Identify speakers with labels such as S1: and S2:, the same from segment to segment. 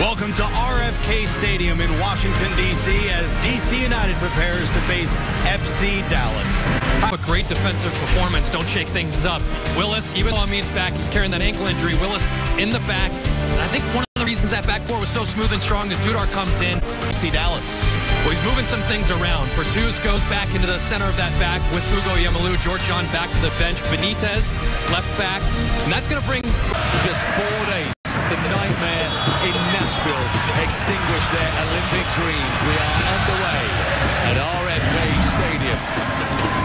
S1: Welcome to RFK Stadium in Washington, D.C. as D.C. United prepares to face FC Dallas.
S2: A great defensive performance. Don't shake things up. Willis, even though Amin's back, he's carrying that ankle injury. Willis in the back. And I think one of the reasons that back four was so smooth and strong is Dudar comes in.
S1: FC Dallas.
S2: Well, he's moving some things around. Bertuz goes back into the center of that back with Hugo Yamalu. George John back to the bench. Benitez, left back. And that's going to bring
S3: just 4 days since the nightmare in Nashville extinguished their Olympic dreams. We are underway at RFK Stadium.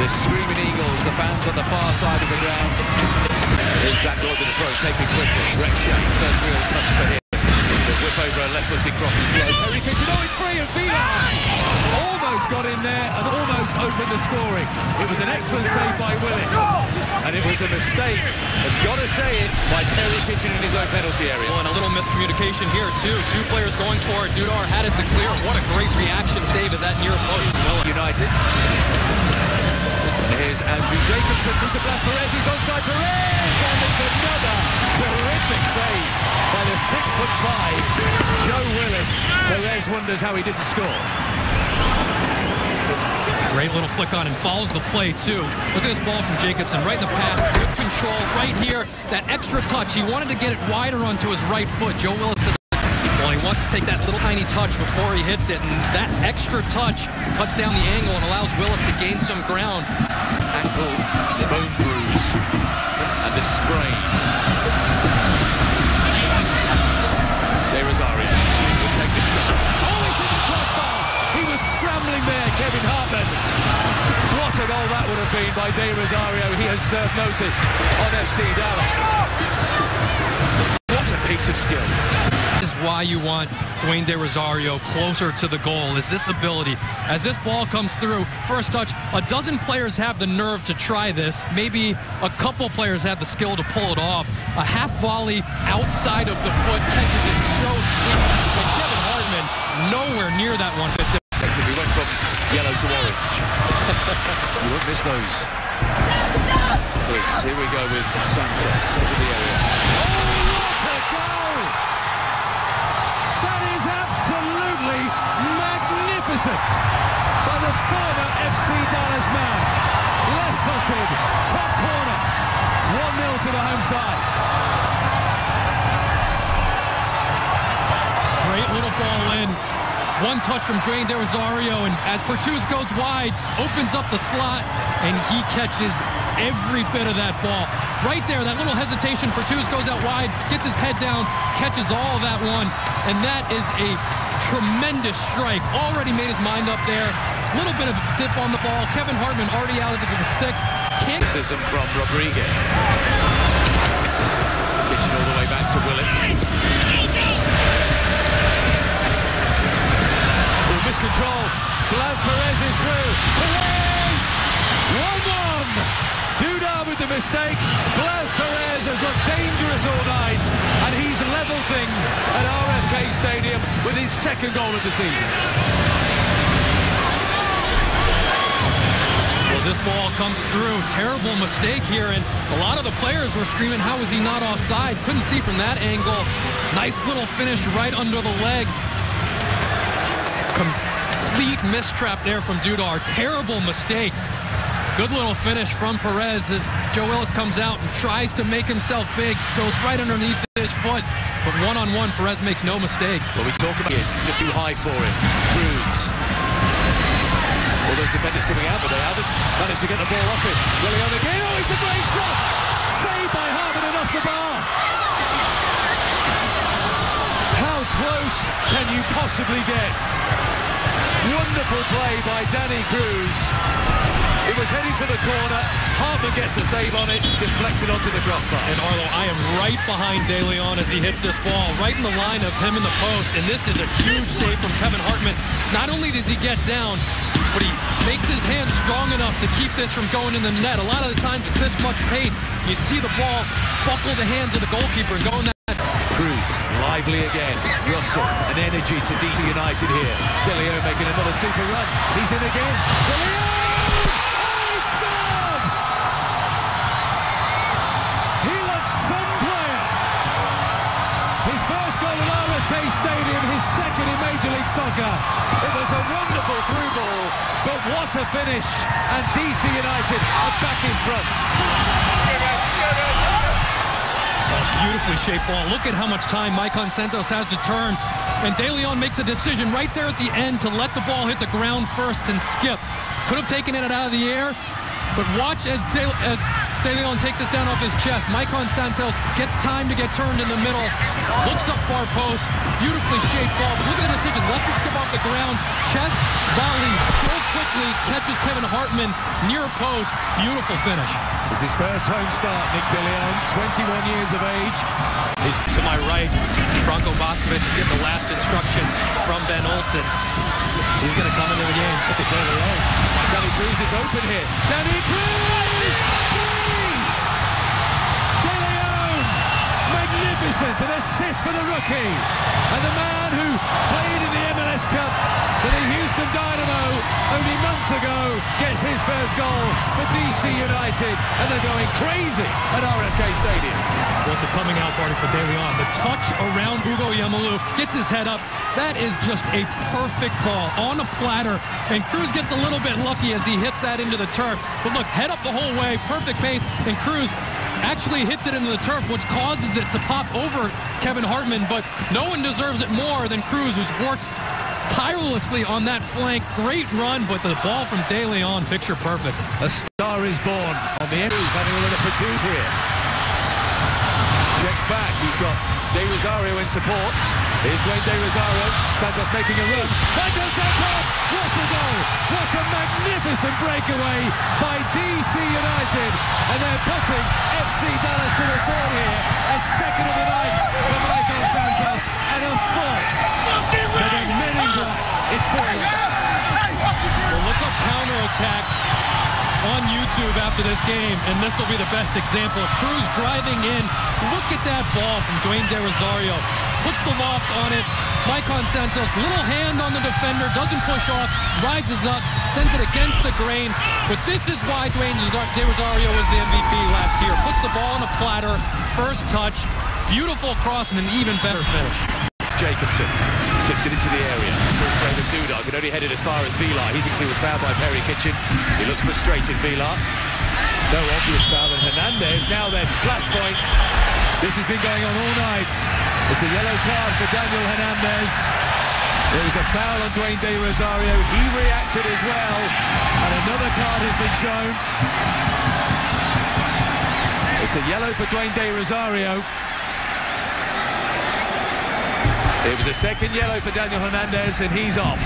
S3: The Screaming Eagles, the fans on the far side of the ground. Here's Zach Gordon to the throw, taken quickly. Reksha, first real touch for him. The whip over a left-footed cross is low. Harry Kitchen, oh, it's free, and Vila almost got in there and almost opened the scoring. It was an excellent save by Willis, and it was a mistake, I've got to say it, by Harry Kitchen in his own penalty area.
S2: Oh, and a little miscommunication here, too. Two players going for it. Dudar had it to clear. What a great reaction save at that near post.
S3: United. And here's Andrew Jacobson, who's a Blas Perez, he's onside Perez, and it's another terrific save by the 6'5" Joe Willis. Perez wonders how he didn't score.
S2: Great little flick on and follows the play, too. Look at this ball from Jacobson, right in the path, good control, right here. That extra touch, he wanted to get it wider onto his right foot. Joe Willis doesn't. Well, he wants to take that little tiny touch before he hits it, and that extra touch cuts down the angle and allows Willis to gain some ground.
S3: Ankle, the bone bruise, and the sprain. De Rosario will take the shot. Oh, it's in the crossbar! He was scrambling there, Kevin Hartman. What a goal that would have been by De Rosario. He has served notice on FC Dallas. What a piece of skill.
S2: Is why you want Dwayne De Rosario closer to the goal, is this ability. As this ball comes through, first touch, a dozen players have the nerve to try this. Maybe a couple players have the skill to pull it off. A half volley outside of the foot catches it so sweet. But Kevin Hartman, nowhere near that 150.
S3: We went from yellow to orange. You won't miss those tweaks. Here we go with Santos over the area. Oh, what a goal! That is absolutely magnificent by the former FC Dallas man. Left-footed, top corner, 1-0 to the home side.
S2: Great little ball in. One touch from Dwayne De Rosario, and as Bertuz goes wide, opens up the slot, and he catches every bit of that ball. Right there, that little hesitation, Bertuz goes out wide, gets his head down, catches all of that one, and that is a tremendous strike. Already made his mind up there. Little bit of dip on the ball. Kevin Hartman already out into the 6th.
S3: Criticism from Rodriguez. Kitchen all the way back to Willis. Miscontrol. Blas Perez is through. Perez! 1-1! Dudar with the mistake. Blas Perez has looked dangerous all night, and he's leveled things at RFK Stadium with his 2nd goal of the season.
S2: Well, this ball comes through. Terrible mistake here, and a lot of the players were screaming, how is he not offside? Couldn't see from that angle. Nice little finish right under the leg. Complete mistrap there from Dudar. Terrible mistake. Good little finish from Perez as Joe Willis comes out and tries to make himself big. Goes right underneath his foot. But one-on-one, Perez makes no mistake.
S3: What we talk about is it's just too high for him. Cruz. All those defenders coming out, but they haven't managed to get the ball off him. Willian again. Oh, it's a great shot. Saved by Hartman and off the bar. How close can you possibly get? Wonderful play by Danny Cruz. It was heading for the corner. Hartman gets the save on it, deflects it onto the crossbar.
S2: And Arlo, I am right behind De Leon as he hits this ball, right in the line of him in the post. And this is a huge save from Kevin Hartman. Not only does he get down, but he makes his hand strong enough to keep this from going in the net. A lot of the times with this much pace, you see the ball buckle the hands of the goalkeeper and go in that.
S3: Cruz, lively again. Russell, an energy to DC United here. De Leon making another super run. He's in again. De Leon! Oh, he scored! He looks some player. His first goal at RFK Stadium, his second in Major League Soccer. It was a wonderful through ball, but what a finish, and DC United are back in front.
S2: Beautifully shaped ball. Look at how much time Maicon Santos has to turn. And De Leon makes a decision right there at the end to let the ball hit the ground first and skip. Could have taken it out of the air, but watch as De Leon takes this down off his chest. Maicon Santos gets time to get turned in the middle, looks up far post, beautifully shaped ball. But look at the decision, lets it skip off the ground, chest volley so quickly, catches Kevin Hartman near post. Beautiful finish.
S3: It's his first home start, Nick De Leon, 21 years of age.
S2: He's to my right. Branko Boskovic is getting the last instructions from Ben Olsen. He's going to come into the game.
S3: Look at De Leon. Danny Cruz is open here. Danny Cruz! Three! De Leon! Magnificent! An assist for the rookie. And the man who played in the MLS Cup for the Houston Dynamo only months ago gets his first goal for DC United. And they're going crazy at RFK Stadium.
S2: Well, it's a coming out party for De Leon. The touch around Ugo Yamalu, gets his head up. That is just a perfect ball on a platter. And Cruz gets a little bit lucky as he hits that into the turf. But look, head up the whole way, perfect pace. And Cruz actually hits it into the turf, which causes it to pop over Kevin Hartman. But no one deserves it more than Cruz, who's worked tirelessly on that flank. Great run, but the ball from De Leon, picture perfect.
S3: A star is born on the end. He's having a look at Patus here. Checks back, he's got De Rosario in support. Here's Dwayne De Rosario. Santos making a run. Michael Santos! What a goal! What a magnificent breakaway by DC United. And they're putting FC Dallas to the sword here. A second of the night for Michael Santos. And a fourth for the men in black. It's 4-1.
S2: Well, look up counterattack on YouTube after this game, and this will be the best example. Cruz driving in. Look at that ball from Dwayne De Rosario. Puts the loft on it. Maicon Santos, little hand on the defender, doesn't push off, rises up, sends it against the grain. But this is why Dwayne De Rosario was the MVP last year. Puts the ball on a platter, first touch, beautiful cross, and an even better finish.
S3: Jacobson tips it into the area. It's all Fred and Duda. Could only head it as far as Vilar. He thinks he was fouled by Perry Kitchen. He looks frustrated, Vilar. No obvious foul, and Hernandez now then, flashpoint. This has been going on all night. It's a yellow card for Daniel Hernandez. There was a foul on Dwayne De Rosario. He reacted as well, and another card has been shown. It's a yellow for Dwayne De Rosario. It was a second yellow for Daniel Hernandez, and he's off.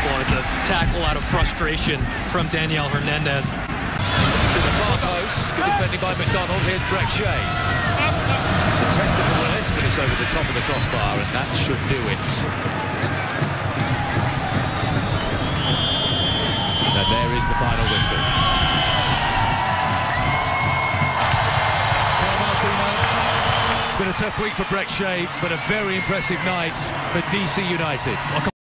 S2: Well, it's a tackle out of frustration from Daniel Hernandez.
S3: To the far post, good defending by McDonald. Here's Brek Shea. It's a test of awareness, but it's over the top of the crossbar, and that should do it. And there is the final whistle. It's been a tough week for Brek Shea, but a very impressive night for DC United.
S2: Well,